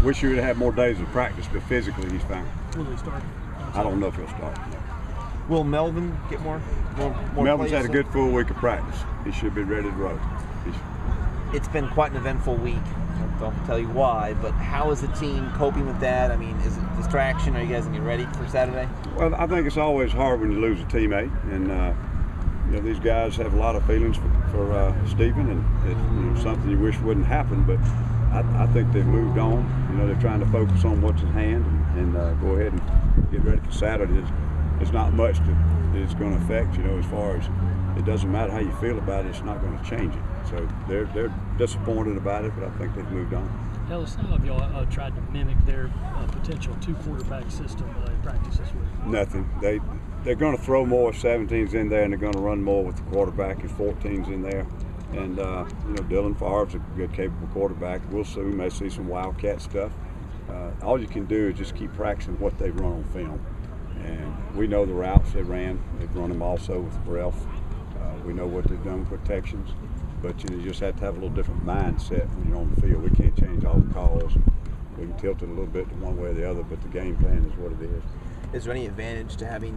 Wish he would have had more days of practice, but physically he's fine. Will he start? I don't know if he'll start. Will Melvin get more Melvin's plays? had a good full week of practice. He should be ready to roll. It's been quite an eventful week. I don't tell you why, but how is the team coping with that? I mean, is it distraction? Are you guys going to be ready for Saturday? Well, I think it's always hard when you lose a teammate, and these guys have a lot of feelings for Stephen, and it's something you wish wouldn't happen, but I think they've moved on. They're trying to focus on what's at hand and go ahead and get ready for Saturday. There's not much that it's going to affect, as far as it doesn't matter how you feel about it, it's not going to change it. So they're disappointed about it, but I think they've moved on. Ellis, some of y'all tried to mimic their potential two-quarterback system in practice this week. Nothing. They're going to throw more 17s in there, and they're going to run more with the quarterback and 14s in there. And Dylan Favre's a good, capable quarterback. We'll see. We may see some wildcat stuff. All you can do is just keep practicing what they've run on film. And we know the routes they ran. They've run them also with Ralph. We know what they've done with protections. But you just have to have a little different mindset when you're on the field. We can't change all the calls. We can tilt it a little bit to one way or the other, but the game plan is what it is. Is there any advantage to having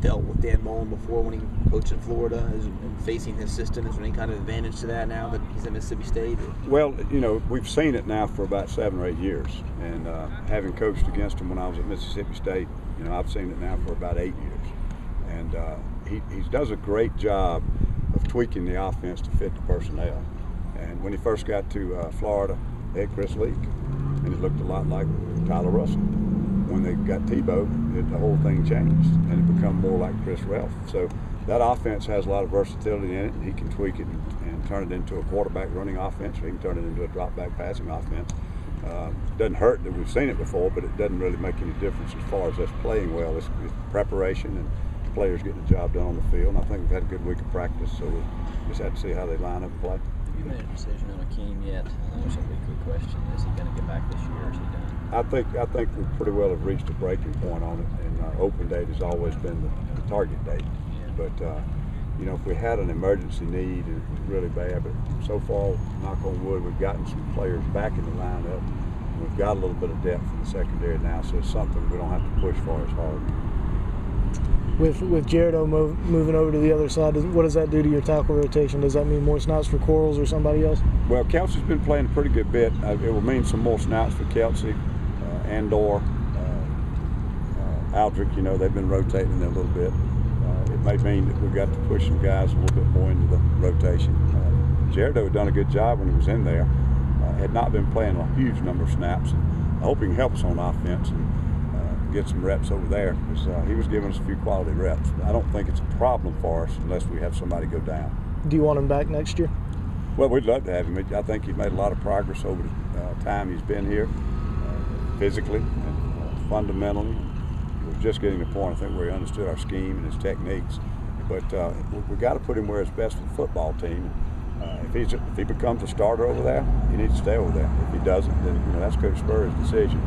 dealt with Dan Mullen before when he coached in Florida and facing his system? Is there any kind of advantage to that now that he's at Mississippi State? Well, we've seen it now for about 7 or 8 years. And having coached against him when I was at Mississippi State, I've seen it now for about 8 years. And he does a great job of tweaking the offense to fit the personnel. And when he first got to Florida, they had Chris Leak, and it looked a lot like Tyler Russell. When they got Tebow, the whole thing changed, and it became more like Chris Ralph. So that offense has a lot of versatility in it, and he can tweak it and turn it into a quarterback running offense, or he can turn it into a drop-back passing offense. Doesn't hurt that we've seen it before, but it doesn't really make any difference as far as us playing well. It's preparation and players getting the job done on the field, and I think we've had a good week of practice, so we just have to see how they line up and play. Have you made a decision on Akeem yet? I know it's a weekly question. Is he going to get back this year, or is he done? I think we pretty well have reached a breaking point on it, and open date has always been the target date. Yeah. But if we had an emergency need, it was really bad. But so far, knock on wood, we've gotten some players back in the lineup. We've got a little bit of depth in the secondary now, so it's something we don't have to push for as hard. With Jared moving over to the other side, what does that do to your tackle rotation? Does that mean more snaps for Quarles or somebody else? Well, Kelsey's been playing a pretty good bit. It will mean some more snaps for Kelsey, Andor, Aldrich. They've been rotating a little bit. It may mean that we've got to push some guys a little bit more into the rotation. Jared had done a good job when he was in there. Had not been playing a huge number of snaps. I hope he can help us on offense and get some reps over there, because he was giving us a few quality reps. I don't think it's a problem for us unless we have somebody go down. Do you want him back next year? Well, we'd love to have him. I think he's made a lot of progress over the time he's been here, physically and fundamentally. He was just getting to the point, I think, where he understood our scheme and his techniques. But we've got to put him where it's best for the football team. If he becomes a starter over there, he needs to stay over there. If he doesn't, then that's Coach Spurrier's decision.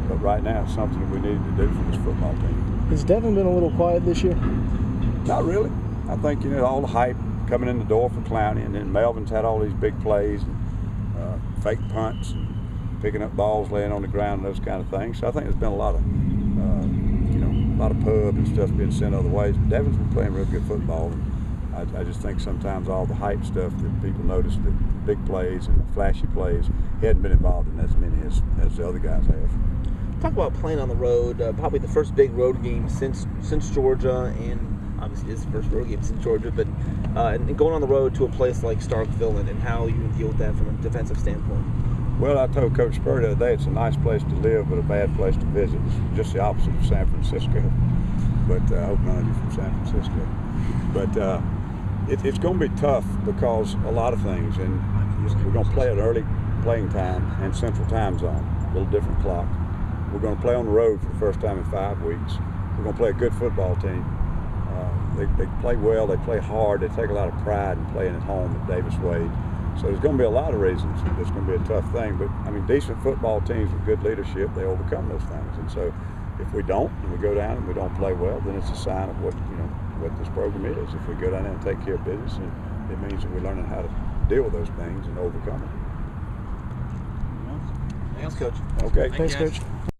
But right now, it's something that we needed to do for this football team. Has Devin been a little quiet this year? Not really. I think all the hype coming in the door for Clowney, and then Melvin's had all these big plays, and fake punts, and picking up balls, laying on the ground, and those kind of things. So I think there's been a lot of pub and stuff being sent other ways. But Devin's been playing real good football. And I just think sometimes all the hype stuff that people notice, the big plays and the flashy plays, he hadn't been involved in as many as the other guys have. Talk about playing on the road, probably the first big road game since Georgia, and obviously this is the first road game since Georgia, but and going on the road to a place like Starkville and how you deal with that from a defensive standpoint. Well, I told Coach Spurrier the other day it's a nice place to live but a bad place to visit. It's just the opposite of San Francisco. But I hope none of you from San Francisco. But it's going to be tough because a lot of things, and we're going to play at early playing time and Central Time Zone, a little different clock. We're going to play on the road for the first time in 5 weeks. We're going to play a good football team. They play well, they play hard, they take a lot of pride in playing at home at Davis Wade. So there's going to be a lot of reasons it's going to be a tough thing. But, decent football teams with good leadership, they overcome those things. And so if we don't, and we go down and we don't play well, then it's a sign of what this program is. If we go down there and take care of business, it means that we're learning how to deal with those things and overcome them. Thanks, Coach. Okay. Thanks, guys. Coach.